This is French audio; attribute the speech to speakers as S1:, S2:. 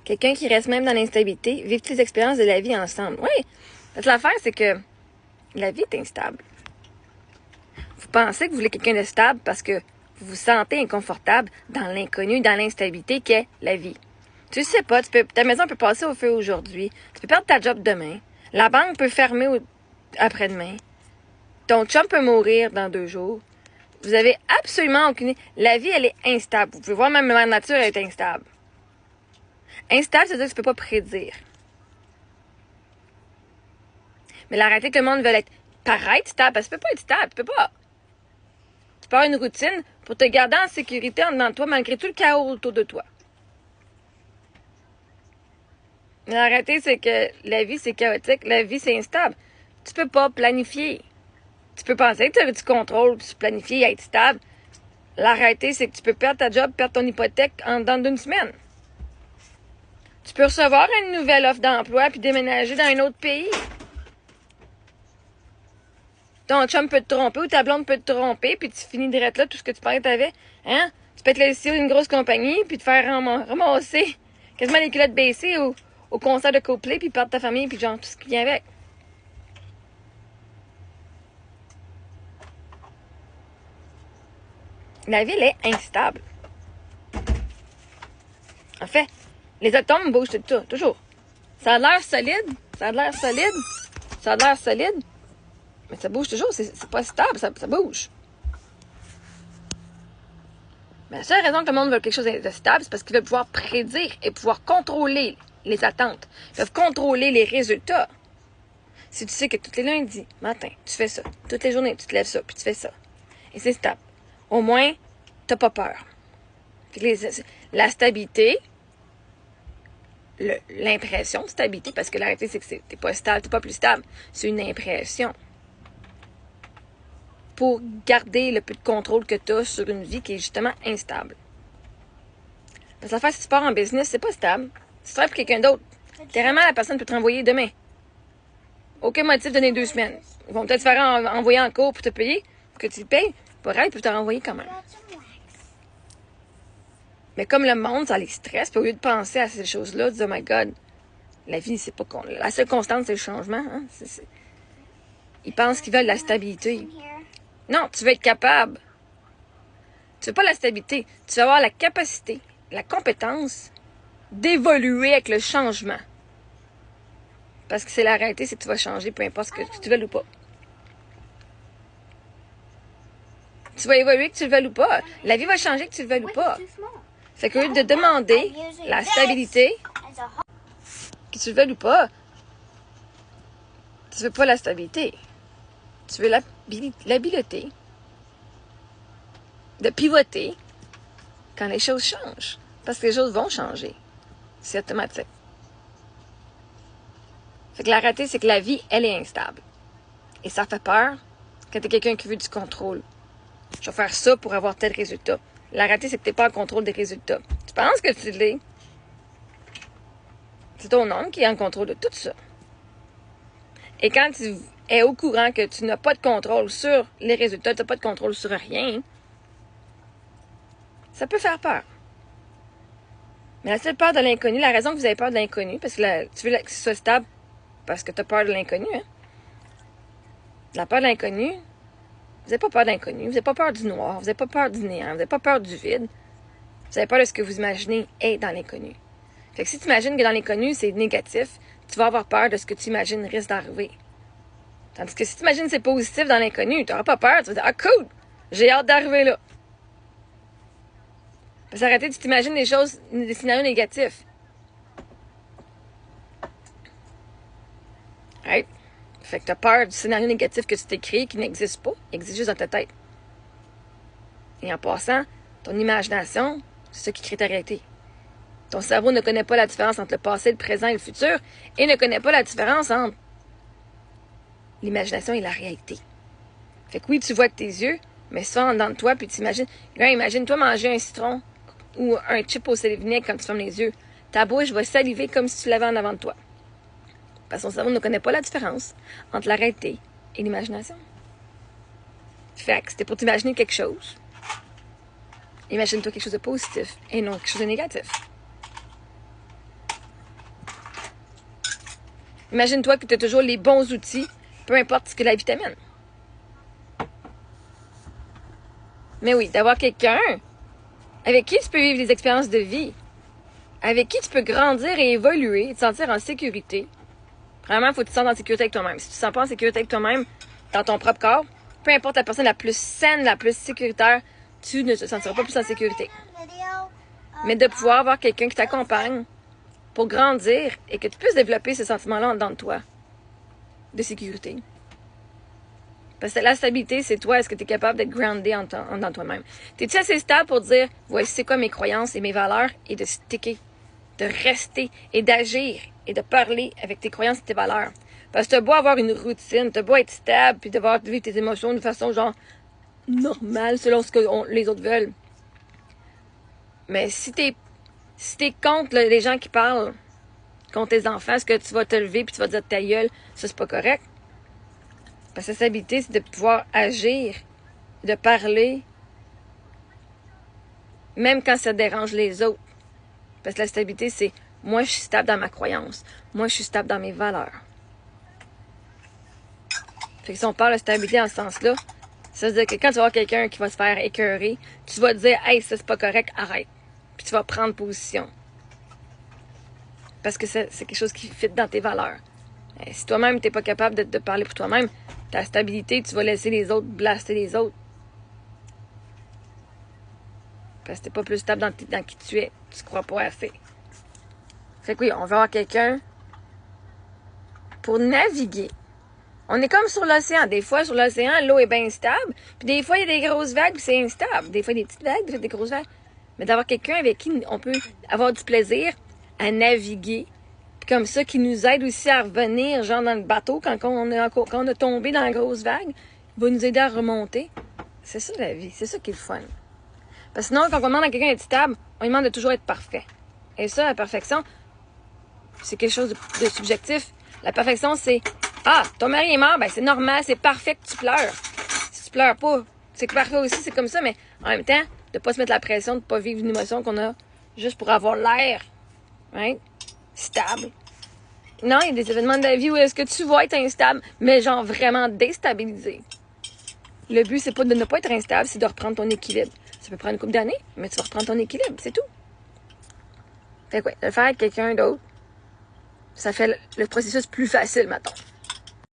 S1: Quelqu'un qui reste même dans l'instabilité, vivre toutes les expériences de la vie ensemble. Oui, parce que l'affaire, c'est que la vie est instable. Vous pensez que vous voulez quelqu'un de stable parce que vous vous sentez inconfortable dans l'inconnu, dans l'instabilité qu'est la vie. Tu sais pas, ta maison peut passer au feu aujourd'hui. Tu peux perdre ta job demain. La banque peut fermer après-demain. Ton chum peut mourir dans 2 jours. Vous avez absolument aucune... La vie, elle est instable. Vous pouvez voir même la nature, elle est instable. Instable, c'est-à-dire que tu peux pas prédire. Mais la réalité que le monde veut être paraître stable, parce que tu peux pas être stable, tu peux pas. Tu peux avoir une routine pour te garder en sécurité en dedans de toi, malgré tout le chaos autour de toi. Mais la réalité, c'est que la vie, c'est chaotique, la vie, c'est instable. Tu peux pas planifier. Tu peux penser que tu as du contrôle, tu planifies, être stable. La réalité, c'est que tu peux perdre ta job, perdre ton hypothèque en dedans d'une semaine. Tu peux recevoir une nouvelle offre d'emploi puis déménager dans un autre pays. Ton chum peut te tromper ou ta blonde peut te tromper puis tu finis direct là tout ce que tu pensais que t'avais. Hein? Tu peux être le CEO d'une grosse compagnie puis te faire ramasser quasiment les culottes baissées au concert de Coldplay puis perdre ta famille puis genre tout ce qui vient avec. La vie, elle est instable. En fait, les atomes bougent toujours. Ça a l'air solide, mais ça bouge toujours, c'est pas stable, ça bouge. Mais la seule raison que le monde veut quelque chose de stable, c'est parce qu'il veut pouvoir prédire et pouvoir contrôler les attentes. Ils peuvent contrôler les résultats. Si tu sais que tous les lundis matin, tu fais ça, toutes les journées, tu te lèves ça, puis tu fais ça, et c'est stable, au moins, t'as pas peur. La stabilité, l'impression de stabilité, parce que la réalité, c'est que t'es pas stable, t'es pas plus stable, c'est une impression. Pour garder le peu de contrôle que tu as sur une vie qui est justement instable. Parce que l'affaire, si tu pars en business, c'est pas stable. Si tu travailles pour quelqu'un d'autre, littéralement, la personne peut te renvoyer demain. Aucun motif de donner 2 semaines. Ils vont peut-être te faire envoyer en cours pour te payer, pour que tu le payes. Pareil, ils peuvent te renvoyer quand même. Mais comme le monde, ça les stresse, puis au lieu de penser à ces choses-là, de dire, oh my God, la vie, c'est pas... La seule constante, c'est le changement. Hein? Ils pensent qu'ils veulent la stabilité. Non, tu veux être capable. Tu veux pas la stabilité. Tu vas avoir la capacité, la compétence d'évoluer avec le changement. Parce que c'est la réalité, c'est que tu vas changer, peu importe ce que tu veux ou pas. Tu vas évoluer que tu le veuilles ou pas. La vie va changer que tu le veuilles ou pas. Fait qu'au lieu de demander la stabilité, que tu le veuilles ou pas, tu veux pas la stabilité. Tu veux l'habileté de pivoter quand les choses changent. Parce que les choses vont changer. C'est automatique. Fait que la réalité, c'est que la vie, elle est instable. Et ça fait peur quand t'es quelqu'un qui veut du contrôle. Je vais faire ça pour avoir tel résultat. La réalité, c'est que t'es pas en contrôle des résultats. Tu penses que tu l'es. C'est ton homme qui est en contrôle de tout ça. Et quand tu es au courant que tu n'as pas de contrôle sur les résultats, tu n'as pas de contrôle sur rien, ça peut faire peur. Mais la seule peur de l'inconnu, la raison que vous avez peur de l'inconnu, parce que tu veux que ce soit stable, parce que tu as peur de l'inconnu, hein? La peur de l'inconnu, vous n'avez pas peur de l'inconnu, vous n'avez pas peur du noir, vous n'avez pas peur du néant, vous n'avez pas peur du vide. Vous avez peur de ce que vous imaginez est dans l'inconnu. Fait que si tu imagines que dans l'inconnu, c'est négatif, tu vas avoir peur de ce que tu imagines risque d'arriver. Tandis que si tu imagines que c'est positif dans l'inconnu, tu n'auras pas peur, tu vas dire « Ah, cool! J'ai hâte d'arriver là! » Parce que arrêter, tu t'imagines des scénarios négatifs. Right? Fait que tu as peur du scénario négatif que tu t'es créé qui n'existe pas, il existe juste dans ta tête. Et en passant, ton imagination, c'est ça qui crée ta réalité. Ton cerveau ne connaît pas la différence entre le passé, le présent et le futur et ne connaît pas la différence entre l'imagination et la réalité. Fait que oui, tu vois avec tes yeux, mais souvent en dedans de toi, puis tu imagines. Imagine-toi manger un citron ou un chip au sel et vinaigre quand tu fermes les yeux. Ta bouche va saliver comme si tu l'avais en avant de toi. Parce que ton cerveau ne connaît pas la différence entre la réalité et l'imagination. Fait que c'était pour t'imaginer quelque chose. Imagine-toi quelque chose de positif et non quelque chose de négatif. Imagine-toi que tu as toujours les bons outils, peu importe ce que la vie t'amène. Mais oui, d'avoir quelqu'un avec qui tu peux vivre des expériences de vie, avec qui tu peux grandir et évoluer, et te sentir en sécurité. Vraiment, il faut que tu te sentes en sécurité avec toi-même. Si tu ne te sens pas en sécurité avec toi-même, dans ton propre corps, peu importe la personne la plus saine, la plus sécuritaire, tu ne te sentiras pas plus en sécurité. Mais de pouvoir avoir quelqu'un qui t'accompagne pour grandir et que tu puisses développer ce sentiment-là en dedans de toi, de sécurité. Parce que la stabilité, c'est toi, est-ce que tu es capable d'être groundé en dans toi-même? T'es-tu assez stable pour dire, voici c'est quoi mes croyances et mes valeurs, et de sticker, de rester et d'agir et de parler avec tes croyances et tes valeurs? Parce que t'as beau avoir une routine, t'as beau être stable, puis devoir vivre tes émotions de façon genre normale, selon ce que les autres veulent. Mais si t'es contre les gens qui parlent, contre tes enfants, est-ce que tu vas te lever puis tu vas dire ta gueule, ça c'est pas correct? Parce que la stabilité, c'est de pouvoir agir, de parler, même quand ça dérange les autres. Parce que la stabilité, c'est moi je suis stable dans ma croyance, moi je suis stable dans mes valeurs. Fait que si on parle de stabilité en ce sens-là, ça veut dire que quand tu vas voir quelqu'un qui va se faire écœurer, tu vas te dire « Hey, ça c'est pas correct, arrête ». Puis tu vas prendre position. Parce que c'est quelque chose qui fit dans tes valeurs. Et si toi-même t'es pas capable de parler pour toi-même, ta stabilité, tu vas laisser les autres blaster les autres. Parce que t'es pas plus stable dans qui tu es. Tu crois pas assez. Fait que oui, on va avoir quelqu'un pour naviguer. On est comme sur l'océan. Des fois, sur l'océan, l'eau est bien stable. Puis des fois, il y a des grosses vagues, puis c'est instable. Des fois, il y a des petites vagues, des fois, des grosses vagues. Mais d'avoir quelqu'un avec qui on peut avoir du plaisir à naviguer. Puis comme ça, qui nous aide aussi à revenir, genre dans le bateau, quand on a tombé dans la grosse vague, il va nous aider à remonter. C'est ça la vie. C'est ça qui est le fun. Parce que sinon, quand on demande à quelqu'un d'être stable, on lui demande de toujours être parfait. Et ça, la perfection, c'est quelque chose de subjectif. La perfection, c'est ah, ton mari est mort, ben c'est normal, c'est parfait que tu pleures. Si tu pleures pas, c'est parfait aussi, c'est comme ça, mais en même temps, de pas se mettre la pression, de pas vivre une émotion qu'on a juste pour avoir l'air, hein, stable. Non, il y a des événements de la vie où est-ce que tu vas être instable, mais genre vraiment déstabilisé. Le but, c'est pas de ne pas être instable, c'est de reprendre ton équilibre. Ça peut prendre une couple d'années, mais tu vas reprendre ton équilibre, c'est tout. Fait que ouais, de le faire avec quelqu'un d'autre, ça fait le processus plus facile, mettons.